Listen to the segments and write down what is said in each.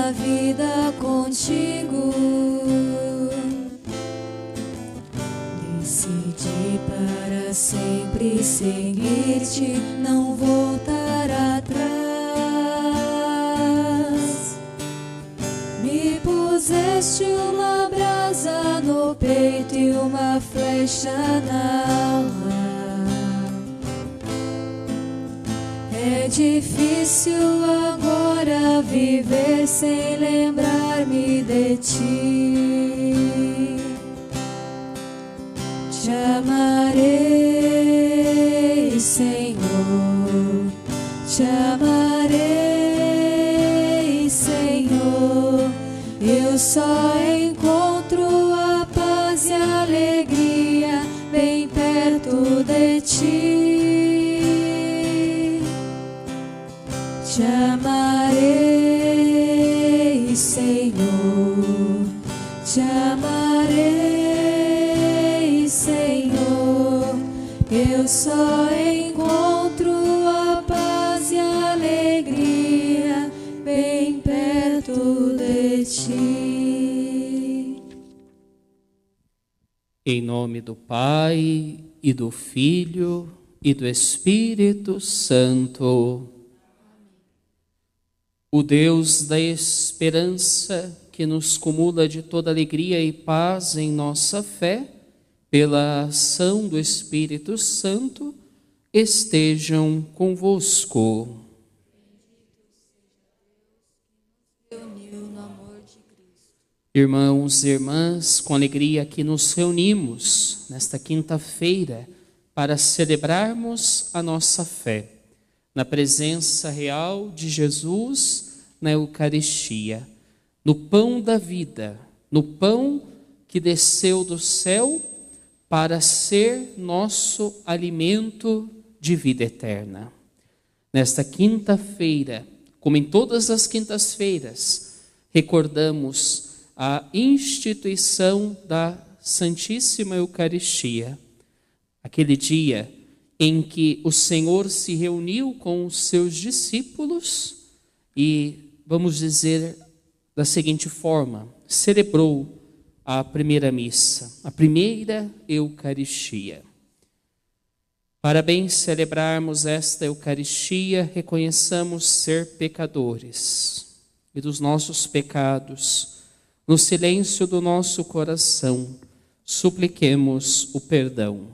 a vida contigo. Decidi para sempre seguir-te, não voltar atrás. Me puseste uma brasa no peito e uma flecha na alma. É difícil agora viver sem lembrar-me de ti. Te amarei, Senhor, te amarei, Senhor. Eu só encontro a paz e a alegria bem perto de ti. Te amarei, Senhor, te amarei, Senhor. Eu só encontro a paz e a alegria bem perto de ti. Em nome do Pai, e do Filho, e do Espírito Santo. O Deus da esperança, que nos cumula de toda alegria e paz em nossa fé, pela ação do Espírito Santo, estejam convosco. Irmãos e irmãs, com alegria que nos reunimos nesta quinta-feira para celebrarmos a nossa fé, na presença real de Jesus na Eucaristia, no pão da vida, no pão que desceu do céu para ser nosso alimento de vida eterna. Nesta quinta-feira, como em todas as quintas-feiras, recordamos a instituição da Santíssima Eucaristia, aquele dia em que o Senhor se reuniu com os seus discípulos e, vamos dizer da seguinte forma, celebrou a primeira missa, a primeira Eucaristia. Para bem celebrarmos esta Eucaristia, reconheçamos ser pecadores e dos nossos pecados, no silêncio do nosso coração, supliquemos o perdão.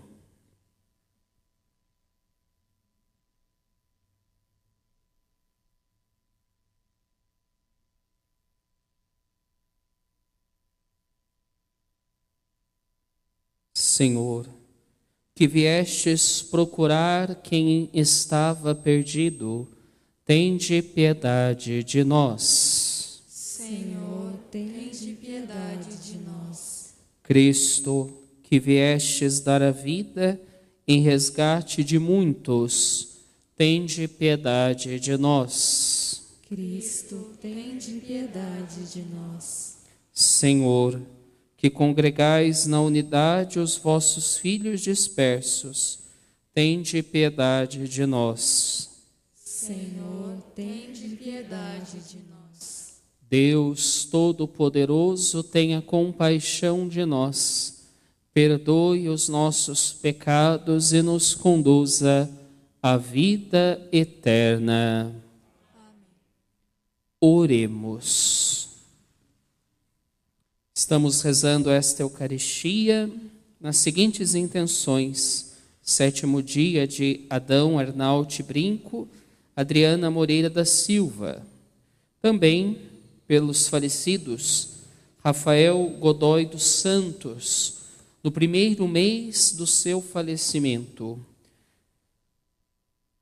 Senhor, que viestes procurar quem estava perdido, tende piedade de nós. Senhor, tende piedade de nós. Cristo, que viestes dar a vida em resgate de muitos, tende piedade de nós. Cristo, tende piedade de nós. Senhor, que congregais na unidade os vossos filhos dispersos, tende piedade de nós. Senhor, tende piedade de nós. Deus Todo-Poderoso, tenha compaixão de nós, perdoe os nossos pecados e nos conduza à vida eterna. Amém. Oremos. Estamos rezando esta Eucaristia nas seguintes intenções: 7º dia de Adão Arnaut Brinco, Adriana Moreira da Silva. Também pelos falecidos Rafael Godoy dos Santos, no primeiro mês do seu falecimento.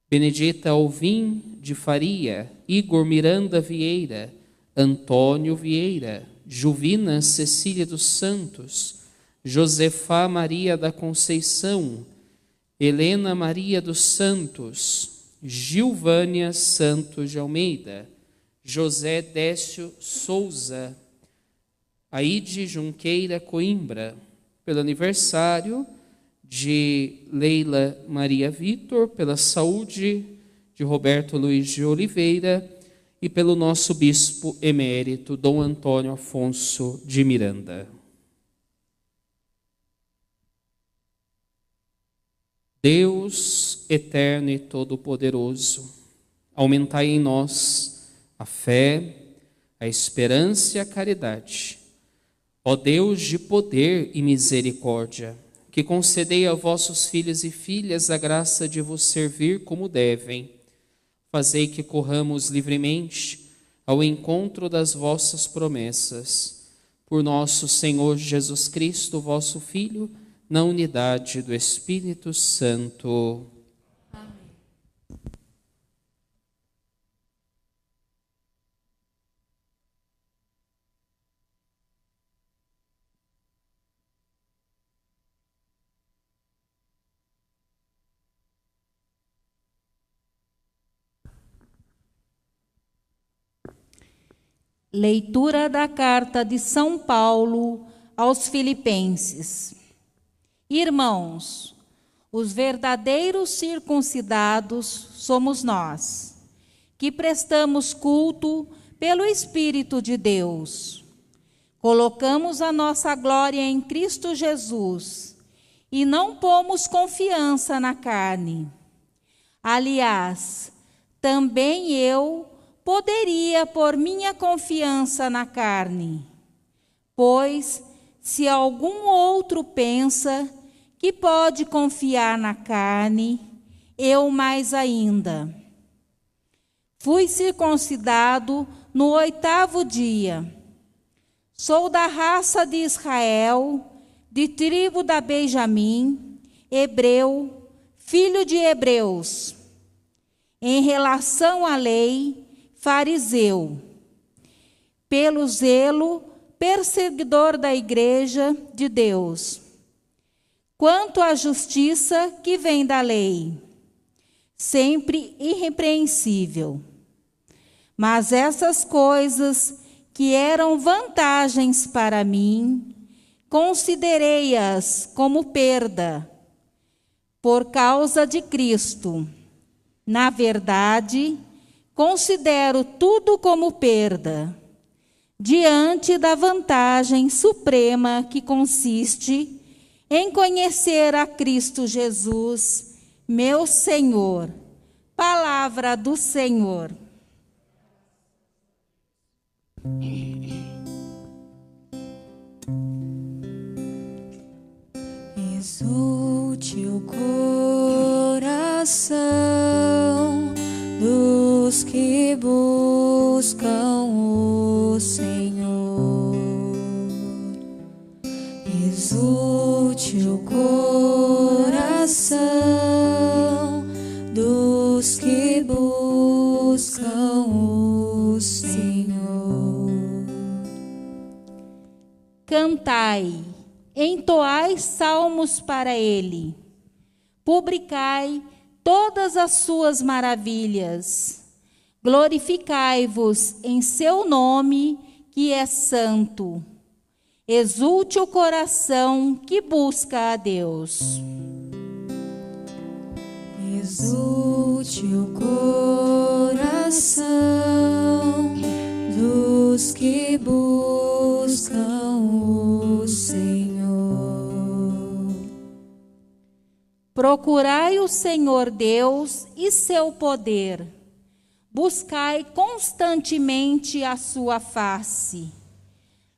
Benedita Alvim de Faria, Igor Miranda Vieira, Antônio Vieira, Juvina Cecília dos Santos, Josefá Maria da Conceição, Helena Maria dos Santos, Gilvânia Santos de Almeida, José Décio Souza, Aide Junqueira Coimbra, pelo aniversário de Leila Maria Vitor, pela saúde de Roberto Luiz de Oliveira e pelo nosso bispo emérito, Dom Antônio Afonso de Miranda. Deus eterno e todo-poderoso, aumentai em nós a fé, a esperança e a caridade. Ó Deus de poder e misericórdia, que concedei a vossos filhos e filhas a graça de vos servir como devem, fazei que corramos livremente ao encontro das vossas promessas. Por nosso Senhor Jesus Cristo, vosso Filho, na unidade do Espírito Santo. Amém. Leitura da carta de São Paulo aos Filipenses. Irmãos, os verdadeiros circuncidados somos nós, que prestamos culto pelo Espírito de Deus. Colocamos a nossa glória em Cristo Jesus e não pomos confiança na carne. Aliás, também eu poderia pôr minha confiança na carne, pois se algum outro pensa que pode confiar na carne, eu mais ainda. Fui circuncidado no 8º dia. Sou da raça de Israel, de tribo da Benjamim, hebreu, filho de hebreus. Em relação à lei, fariseu. Pelo zelo, perseguidor da igreja de Deus. Quanto à justiça que vem da lei, sempre irrepreensível. Mas essas coisas que eram vantagens para mim, considerei-as como perda, por causa de Cristo. Na verdade, considero tudo como perda, diante da vantagem suprema que consiste em conhecer a Cristo Jesus, meu Senhor. Palavra do Senhor. Exulte o coração dos que buscam o Senhor. Exulte o coração dos que buscam o Senhor. Cantai, entoai salmos para Ele, publicai todas as suas maravilhas, glorificai-vos em seu nome, que é santo. Exulte o coração que busca a Deus. Exulte o coração dos que buscam o Senhor. Procurai o Senhor Deus e seu poder. Buscai constantemente a sua face.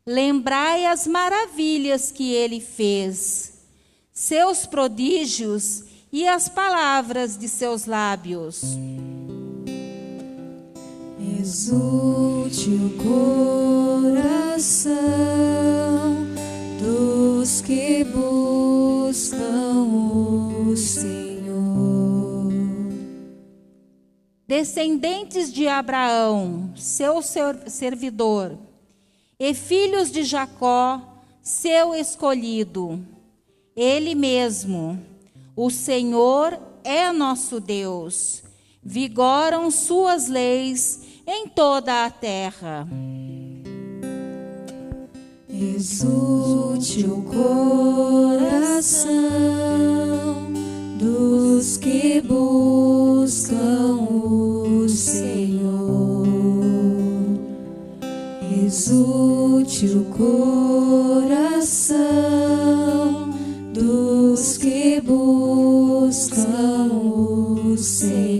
Lembrai as maravilhas que ele fez, seus prodígios e as palavras de seus lábios. Exulte o coração dos que buscam o Senhor. Descendentes de Abraão, seu servidor, e filhos de Jacó, seu escolhido. Ele mesmo, o Senhor, é nosso Deus. Vigoram suas leis em toda a terra. Exulte o coração dos que buscam o Senhor. exulte o coração dos que buscam o Senhor.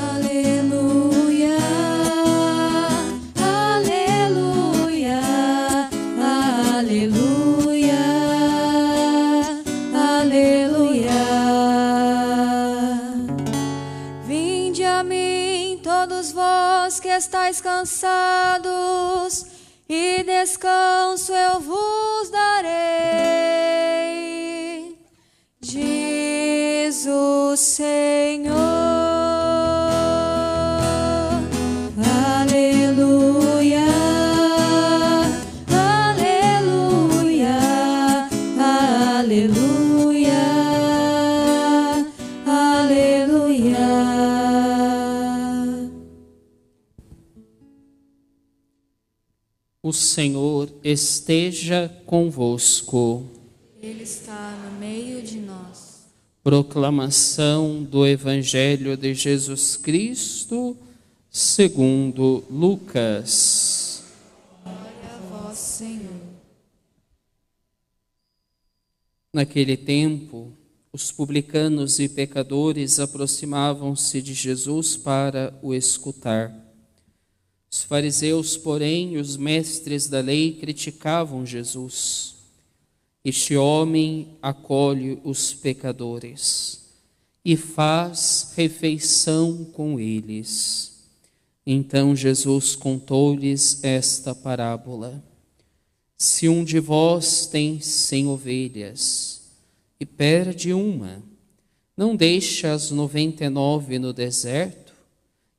Aleluia, aleluia, aleluia, aleluia. Vinde a mim, todos vós que estáis cansados, e descanso eu vos darei, diz o Senhor. Aleluia, aleluia, aleluia, aleluia. O Senhor esteja convosco. Ele está no meio de nós. Proclamação do Evangelho de Jesus Cristo, segundo Lucas. Glória a vós, Senhor. Naquele tempo, os publicanos e pecadores aproximavam-se de Jesus para o escutar. Os fariseus, porém, e os mestres da lei criticavam Jesus. Este homem acolhe os pecadores e faz refeição com eles. Então Jesus contou-lhes esta parábola: se um de vós tem 100 ovelhas e perde uma, não deixa as 99 no deserto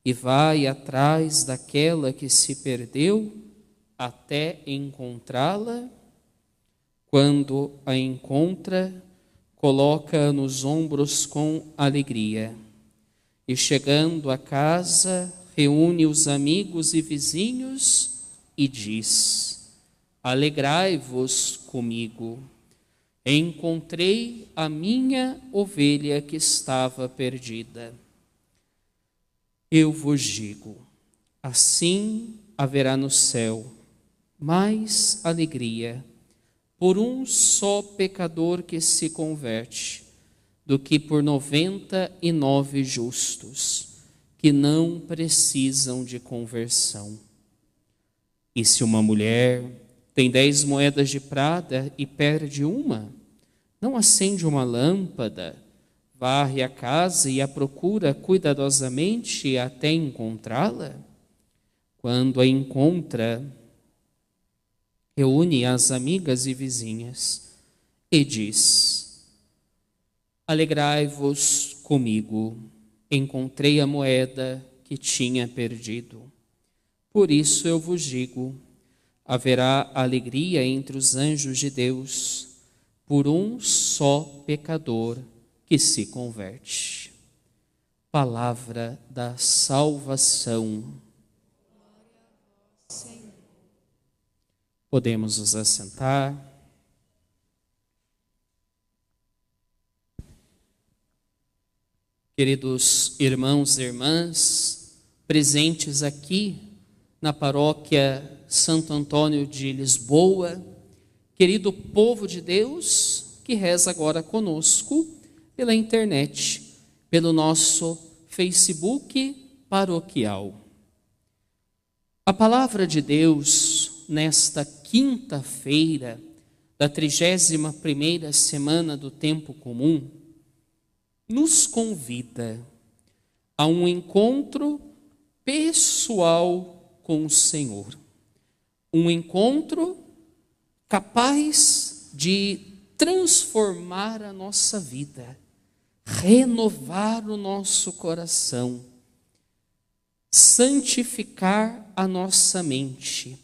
e vai atrás daquela que se perdeu até encontrá-la? Quando a encontra, coloca-a nos ombros com alegria. E chegando a casa, reúne os amigos e vizinhos e diz: alegrai-vos comigo, encontrei a minha ovelha que estava perdida. Eu vos digo, assim haverá no céu mais alegria por um só pecador que se converte, do que por 99 justos, que não precisam de conversão. E se uma mulher tem 10 moedas de prata e perde uma, não acende uma lâmpada, varre a casa e a procura cuidadosamente até encontrá-la? Quando a encontra, reúne as amigas e vizinhas e diz: alegrai-vos comigo, encontrei a moeda que tinha perdido. Por isso eu vos digo, haverá alegria entre os anjos de Deus por um só pecador que se converte. Palavra da salvação. Podemos nos assentar. Queridos irmãos e irmãs, presentes aqui na paróquia Santo Antônio de Lisboa, querido povo de Deus que reza agora conosco pela internet, pelo nosso Facebook paroquial. A palavra de Deus nesta quinta-feira da 31ª semana do tempo comum nos convida a um encontro pessoal com o Senhor. Um encontro capaz de transformar a nossa vida, renovar o nosso coração, santificar a nossa mente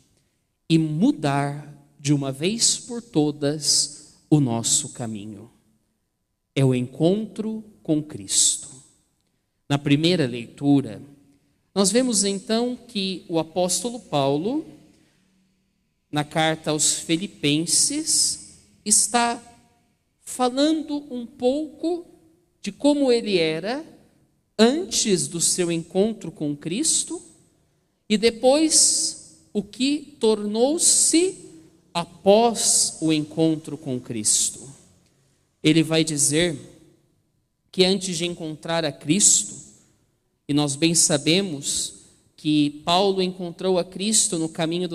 e mudar de uma vez por todas o nosso caminho. É o encontro com Cristo. Na primeira leitura, Nós vemos então que o apóstolo Paulo, na carta aos Filipenses, está falando um pouco de como ele era antes do seu encontro com Cristo e depois o que tornou-se após o encontro com Cristo. Ele vai dizer que antes de encontrar a Cristo, e nós bem sabemos que Paulo encontrou a Cristo no caminho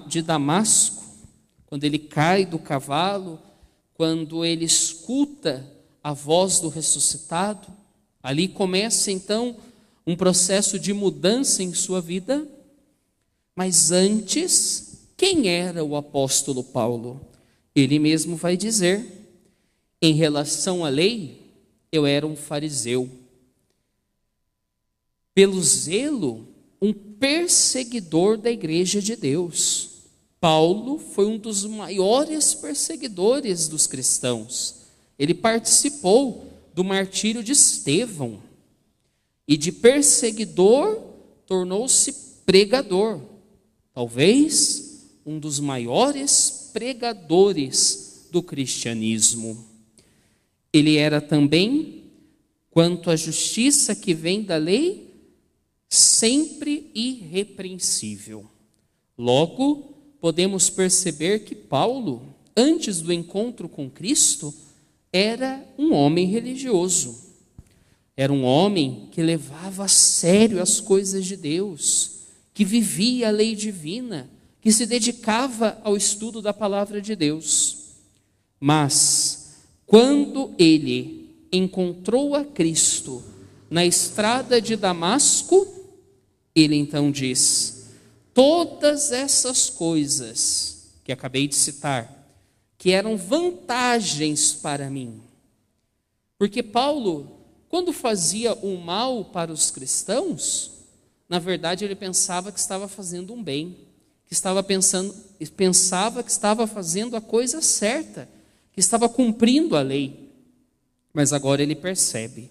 de Damasco, quando ele cai do cavalo, quando ele escuta a voz do ressuscitado, ali começa então um processo de mudança em sua vida. Mas antes, quem era o apóstolo Paulo? Ele mesmo vai dizer: em relação à lei, eu era um fariseu. Pelo zelo, um perseguidor da igreja de Deus. Paulo foi um dos maiores perseguidores dos cristãos. Ele participou do martírio de Estevão. E de perseguidor, tornou-se pregador. Talvez um dos maiores pregadores do cristianismo. Ele era também, quanto à justiça que vem da lei, sempre irrepreensível. Logo, podemos perceber que Paulo, antes do encontro com Cristo, era um homem religioso. Era um homem que levava a sério as coisas de Deus, que vivia a lei divina, que se dedicava ao estudo da palavra de Deus. Mas, quando ele encontrou a Cristo na estrada de Damasco, ele então diz: todas essas coisas que acabei de citar, que eram vantagens para mim. Porque Paulo, quando fazia o mal para os cristãos, na verdade ele pensava que estava fazendo um bem, pensava que estava fazendo a coisa certa, que estava cumprindo a lei. Mas agora ele percebe,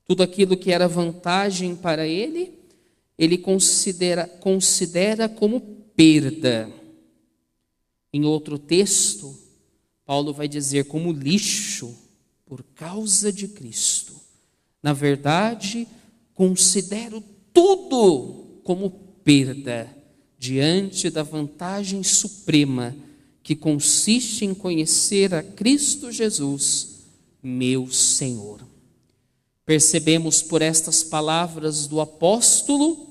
tudo aquilo que era vantagem para ele, ele considera como perda. Em outro texto, Paulo vai dizer como lixo por causa de Cristo. Na verdade, considero tudo como perda diante da vantagem suprema que consiste em conhecer a Cristo Jesus, meu Senhor. Percebemos por estas palavras do apóstolo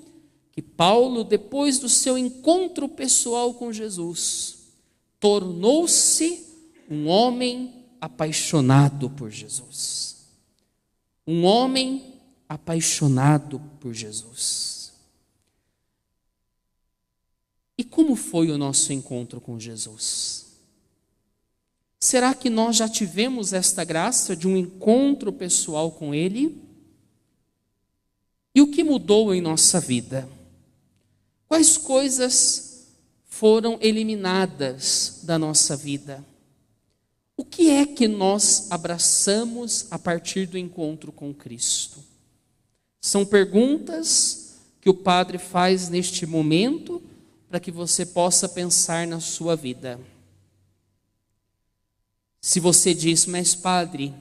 que Paulo, depois do seu encontro pessoal com Jesus, tornou-se um homem apaixonado por Jesus. Um homem apaixonado por Jesus. E como foi o nosso encontro com Jesus? Será que nós já tivemos esta graça de um encontro pessoal com Ele? E o que mudou em nossa vida? Quais coisas foram eliminadas da nossa vida? O que é que nós abraçamos a partir do encontro com Cristo? São perguntas que o Padre faz neste momento para que você possa pensar na sua vida. Se você diz: mas Padre,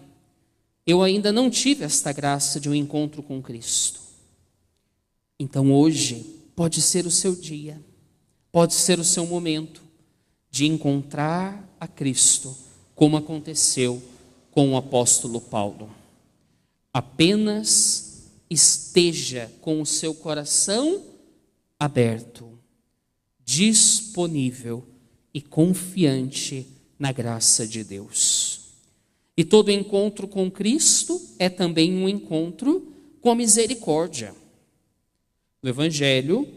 eu ainda não tive esta graça de um encontro com Cristo. Então hoje pode ser o seu dia, pode ser o seu momento de encontrar a Cristo, como aconteceu com o apóstolo Paulo. Apenas esteja com o seu coração aberto, disponível e confiante na graça de Deus. E todo encontro com Cristo é também um encontro com a misericórdia. No Evangelho,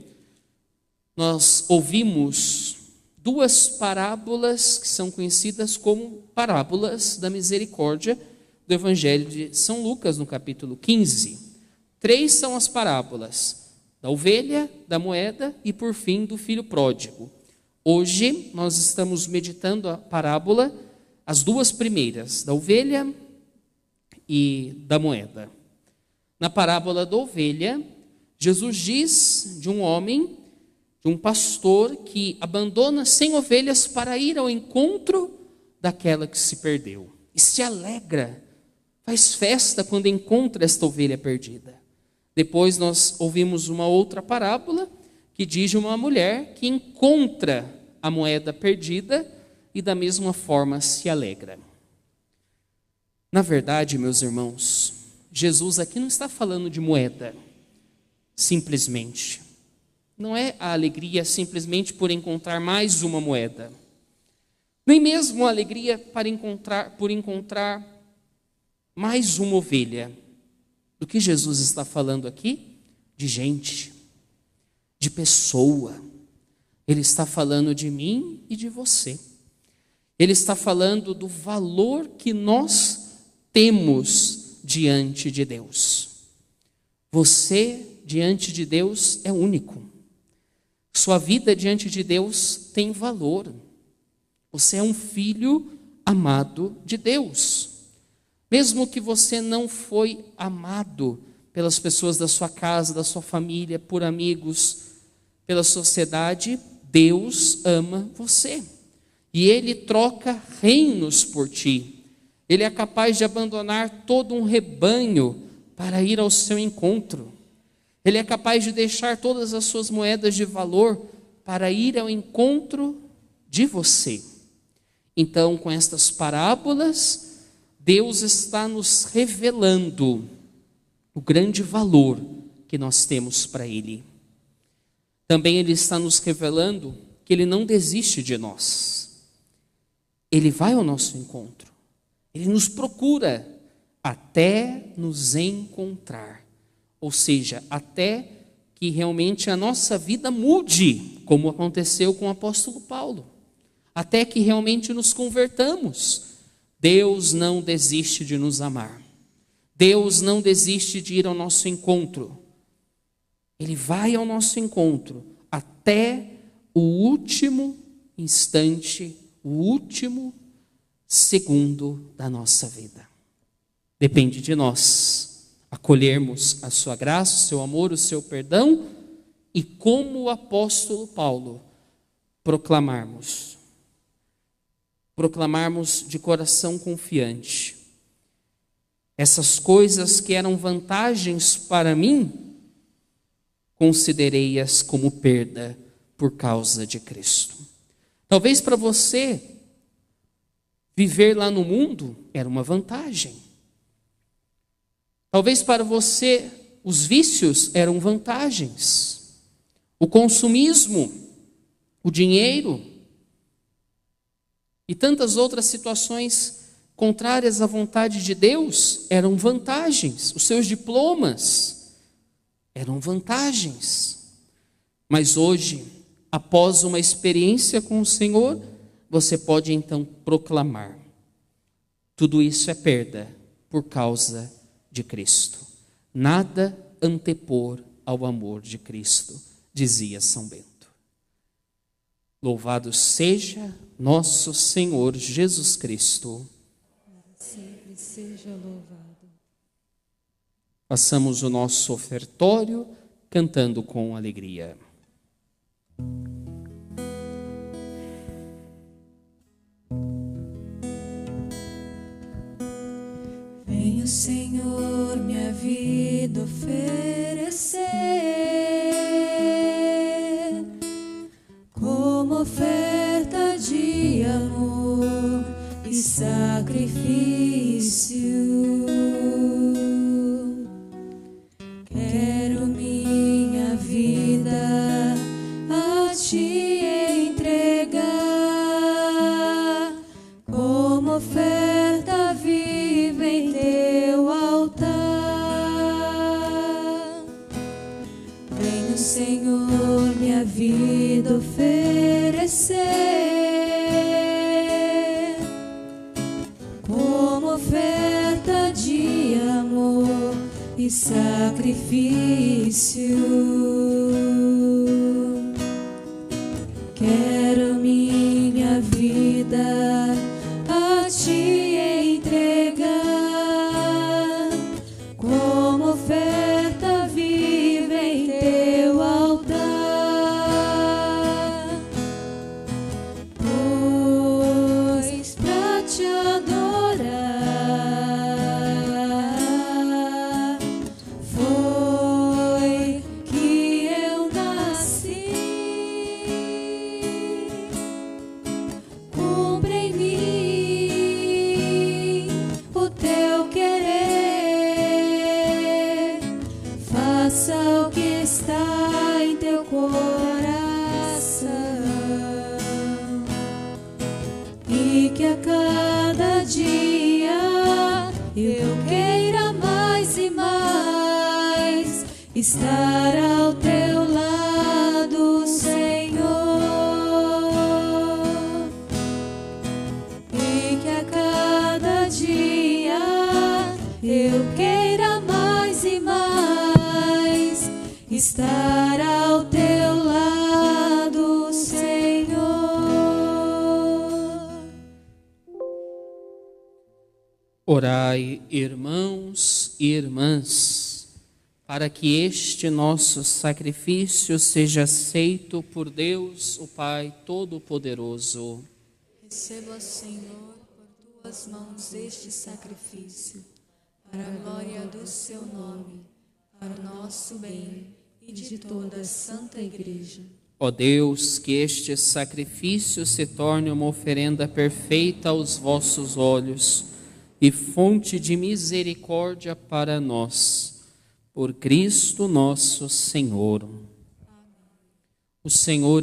nós ouvimos duas parábolas que são conhecidas como parábolas da misericórdia do Evangelho de São Lucas, no capítulo 15. 3 são as parábolas: da ovelha, da moeda e, por fim, do filho pródigo. Hoje nós estamos meditando a parábola, as duas primeiras, da ovelha e da moeda. Na parábola da ovelha, Jesus diz de um homem, de um pastor que abandona 100 ovelhas para ir ao encontro daquela que se perdeu. E se alegra, faz festa quando encontra esta ovelha perdida. Depois nós ouvimos uma outra parábola que diz de uma mulher que encontra a moeda perdida e da mesma forma se alegra. Na verdade, meus irmãos, Jesus aqui não está falando de moeda, simplesmente. Não é a alegria simplesmente por encontrar mais uma moeda. Nem mesmo a alegria por encontrar mais uma ovelha. Do que Jesus está falando aqui? De gente, de pessoa. Ele está falando de mim e de você. Ele está falando do valor que nós temos diante de Deus. Você, diante de Deus, é único. Sua vida diante de Deus tem valor. Você é um filho amado de Deus. Mesmo que você não foi amado pelas pessoas da sua casa, da sua família, por amigos, pela sociedade, Deus ama você. E Ele troca reinos por ti. Ele é capaz de abandonar todo um rebanho para ir ao seu encontro. Ele é capaz de deixar todas as suas moedas de valor para ir ao encontro de você. Então, com estas parábolas, Deus está nos revelando o grande valor que nós temos para Ele. Também Ele está nos revelando que Ele não desiste de nós. Ele vai ao nosso encontro. Ele nos procura até nos encontrar. Ou seja, até que realmente a nossa vida mude, como aconteceu com o apóstolo Paulo. Até que realmente nos convertamos. Deus não desiste de nos amar. Deus não desiste de ir ao nosso encontro. Ele vai ao nosso encontro até o último instante, o último segundo da nossa vida. Depende de nós acolhermos a sua graça, o seu amor, o seu perdão e, como o apóstolo Paulo, proclamarmos de coração confiante. Essas coisas que eram vantagens para mim, considerei-as como perda por causa de Cristo. Talvez para você, viver lá no mundo era uma vantagem. Talvez para você, os vícios eram vantagens. O consumismo, o dinheiro e tantas outras situações contrárias à vontade de Deus eram vantagens. Os seus diplomas eram vantagens. Mas hoje, após uma experiência com o Senhor, você pode então proclamar: tudo isso é perda por causa de Cristo. Nada antepor ao amor de Cristo, dizia São Bento. Louvado seja nosso Senhor Jesus Cristo. Sempre seja louvado. Façamos o nosso ofertório cantando com alegria. Venho, Senhor, minha vida oferecer como oferta de amor e sacrifício. Quero minha vida a ti entregar como oferta viva em teu altar. Venho, Senhor, minha vida oferecer como oferta de amor e sacrifício. Quero minha vida a ti entregar como oferta viva em estar ao teu lado, Senhor, e que a cada dia eu queira mais e mais estar ao teu lado, Senhor. Orai, irmãos e irmãs, para que este nosso sacrifício seja aceito por Deus, o Pai Todo-Poderoso. Receba, Senhor, por tuas mãos este sacrifício, para a glória do seu nome, para o nosso bem e de toda a Santa Igreja. Ó Deus, que este sacrifício se torne uma oferenda perfeita aos vossos olhos e fonte de misericórdia para nós. Por Cristo nosso Senhor. O Senhor